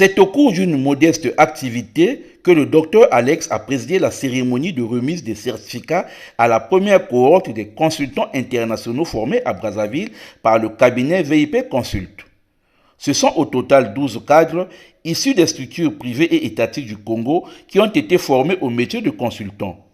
C'est au cours d'une modeste activité que le docteur Alex a présidé la cérémonie de remise des certificats à la première cohorte des consultants internationaux formés à Brazzaville par le cabinet VIP Consult. Ce sont au total 12 cadres issus des structures privées et étatiques du Congo qui ont été formés au métier de consultant.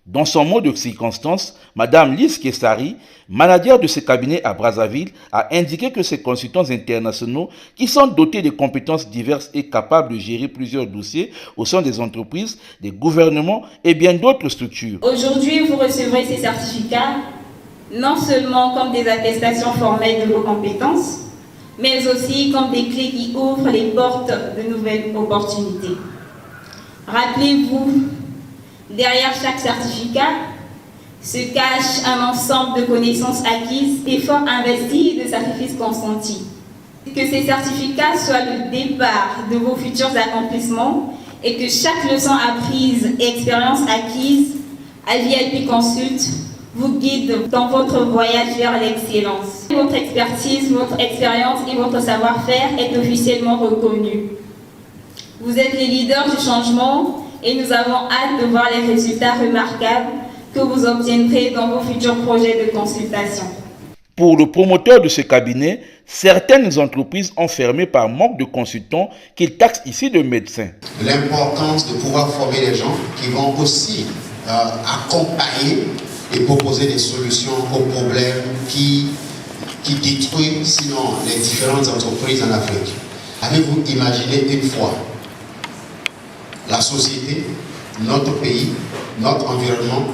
Dans son mot de circonstance, Mme Lise Kessari, manager de ce cabinet à Brazzaville, a indiqué que ces consultants internationaux, qui sont dotés de compétences diverses et capables de gérer plusieurs dossiers au sein des entreprises, des gouvernements et bien d'autres structures. Aujourd'hui, vous recevrez ces certificats non seulement comme des attestations formelles de vos compétences, mais aussi comme des clés qui ouvrent les portes de nouvelles opportunités. Rappelez-vous, derrière chaque certificat se cache un ensemble de connaissances acquises, efforts investis et de sacrifices consentis. Que ces certificats soient le départ de vos futurs accomplissements et que chaque leçon apprise et expérience acquise à VIP Consult vous guide dans votre voyage vers l'excellence. Votre expertise, votre expérience et votre savoir-faire est officiellement reconnue. Vous êtes les leaders du changement et nous avons hâte de voir les résultats remarquables que vous obtiendrez dans vos futurs projets de consultation. Pour le promoteur de ce cabinet, certaines entreprises ont fermé par manque de consultants qu'il taxe ici de médecins. L'importance de pouvoir former les gens qui vont aussi accompagner et proposer des solutions aux problèmes qui détruisent sinon les différentes entreprises en Afrique. Avez-vous imaginé une fois la société, notre pays, notre environnement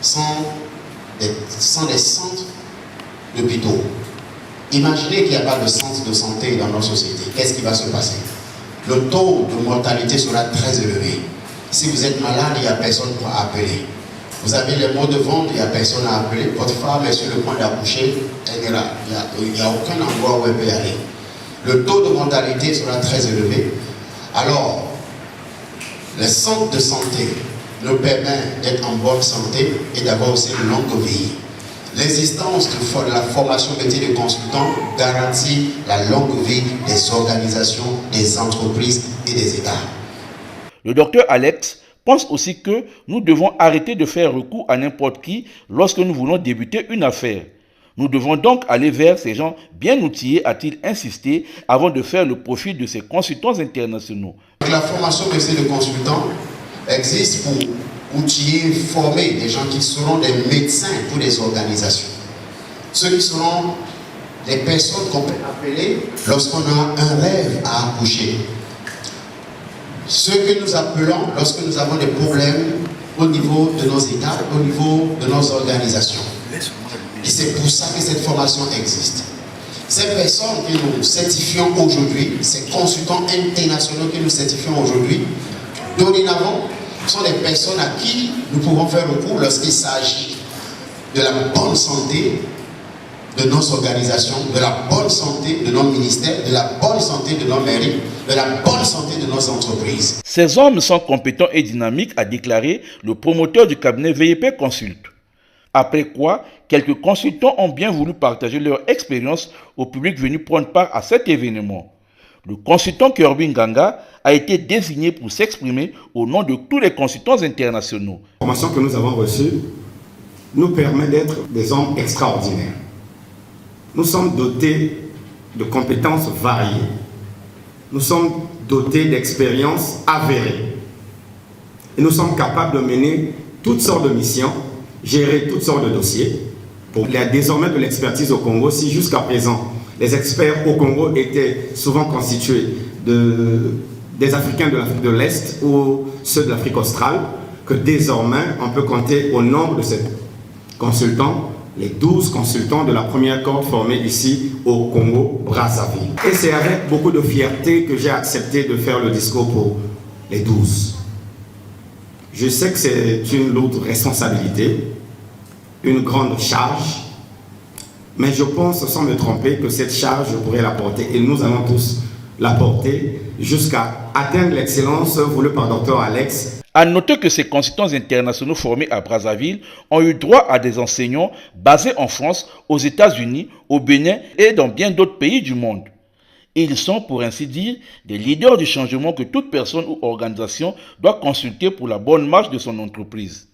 sans des centres d'hôpitaux? Imaginez qu'il n'y a pas de centre de santé dans notre société. Qu'est-ce qui va se passer? Le taux de mortalité sera très élevé. Si vous êtes malade, il n'y a personne pour appeler. Vous avez les mots de vente, il n'y a personne à appeler. Votre femme est sur le point d'accoucher, elle est là. Il n'y a aucun endroit où elle peut aller. Le taux de mortalité sera très élevé. Alors, les centres de santé nous permettent d'être en bonne santé et d'avoir aussi une longue vie. L'existence de la formation métier de consultant garantit la longue vie des organisations, des entreprises et des États. Le docteur Alex pense aussi que nous devons arrêter de faire recours à n'importe qui lorsque nous voulons débuter une affaire. Nous devons donc aller vers ces gens bien outillés, a-t-il insisté, avant de faire le profil de ces consultants internationaux. La formation métier de consultant existe pour outiller, former des gens qui seront des médecins pour les organisations. Ceux qui seront des personnes qu'on peut appeler lorsqu'on a un rêve à accoucher. Ceux que nous appelons lorsque nous avons des problèmes au niveau de nos États, au niveau de nos organisations. Et c'est pour ça que cette formation existe. Ces personnes que nous certifions aujourd'hui, ces consultants internationaux que nous certifions aujourd'hui, dorénavant, sont des personnes à qui nous pouvons faire recours lorsqu'il s'agit de la bonne santé de nos organisations, de la bonne santé de nos ministères, de la bonne santé de nos mairies, de la bonne santé de nos entreprises. Ces hommes sont compétents et dynamiques, a déclaré le promoteur du cabinet VIP Consult. Après quoi, quelques consultants ont bien voulu partager leur expérience au public venu prendre part à cet événement. Le consultant Kirby Nganga a été désigné pour s'exprimer au nom de tous les consultants internationaux. La formation que nous avons reçue nous permet d'être des hommes extraordinaires. Nous sommes dotés de compétences variées. Nous sommes dotés d'expériences avérées. Et nous sommes capables de mener toutes sortes de missions, gérer toutes sortes de dossiers. Il y a désormais de l'expertise au Congo. Si jusqu'à présent, les experts au Congo étaient souvent constitués des Africains de l'Afrique de l'Est ou ceux de l'Afrique australe, que désormais, on peut compter au nombre de ces consultants, les 12 consultants de la première cohorte formée ici au Congo, Brazzaville. Et c'est avec beaucoup de fierté que j'ai accepté de faire le discours pour les 12. Je sais que c'est une lourde responsabilité, une grande charge, mais je pense, sans me tromper, que cette charge, je pourrais la porter, et nous allons tous la porter jusqu'à atteindre l'excellence voulue par Dr Alex. À noter que ces consultants internationaux formés à Brazzaville ont eu droit à des enseignants basés en France, aux États-Unis, au Bénin et dans bien d'autres pays du monde. Ils sont, pour ainsi dire, des leaders du changement que toute personne ou organisation doit consulter pour la bonne marche de son entreprise.